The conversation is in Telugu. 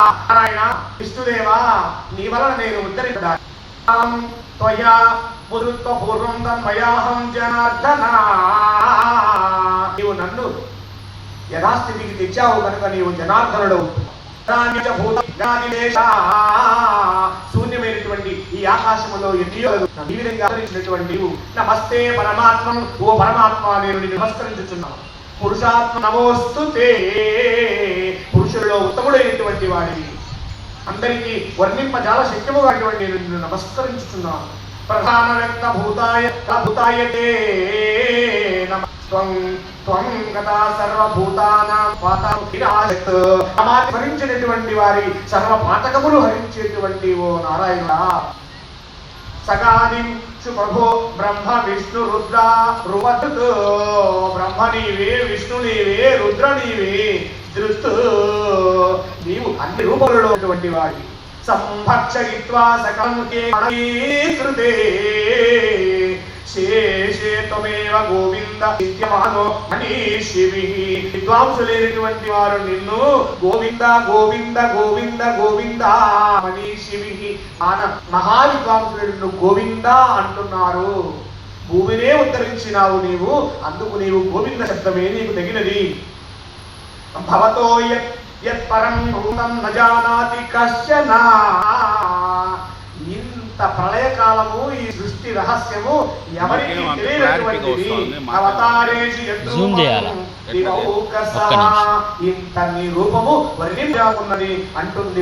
నారాయణ విష్ణుదేవా నీ వలన నేను ఉద్ధరించడం త్వయా పూర్వం తన్మయాహం జనార్దన. నీవు నన్ను యథాస్థితికి తెచ్చావు కనుక నీవు జనార్దనుడు. శూన్యమైనటువంటి ఈ ఆకాశములో ఎన్నో ఈ విధంగా ఆదరించినటువంటి నమస్తే పరమాత్మ. ఓ పరమాత్మ నేను నిన్ను నమస్కరించుచున్నాను. పురుషాత్మ నమోస్తుతే. పురుషులలో ఉత్తముడైనటువంటి వాడిని అందరికీ వర్ణింపజాల శక్యముగాటువంటి నేను నిన్ను నమస్కరించుచున్నాను. ప్రధాన వ్యక్త భూతాయతే నమ. త్వం గతా సర్వభూతానాం పాతకముఖిరాశత్. సమాధి హరించినటువంటి వారి సర్వ పాతకములు హరించేటువంటి ఓ నారాయణ. సగాదిం ప్రభో బ్రహ్మ విష్ణు రుద్ర రువత్. బ్రహ్మ నీవే, విష్ణు నీవే, రుద్ర నీవే, ధృత్ నీవు అన్ని రూపములలో ఉన్నటువంటి వాడి. సంభక్షయిత్వా సకలం కృతే శేషే త్వమేవ గోవింద నిత్యమానో మనీషివి. విద్వాంసులైనటువంటి వారు నిన్ను గోవింద గోవింద గోవింద గోవింద మనీషివి. మహావిద్వాంసులు నిన్ను గోవింద అంటున్నారు. భూమినే ఉద్ధరించినావు నీవు, అందుకు నీవు గోవింద శబ్దమే నీకు తగినది. భవతో యత్ పరం భూతం న జానాతి కశ్చన. ఇంత ప్రళయకాలము ఈ సృష్టి రహస్యము ఎవరికి తెలియనటువంటిది. అవతారేషి ఇంత నీ రూపము వర్ణించున్నది అంటుంది.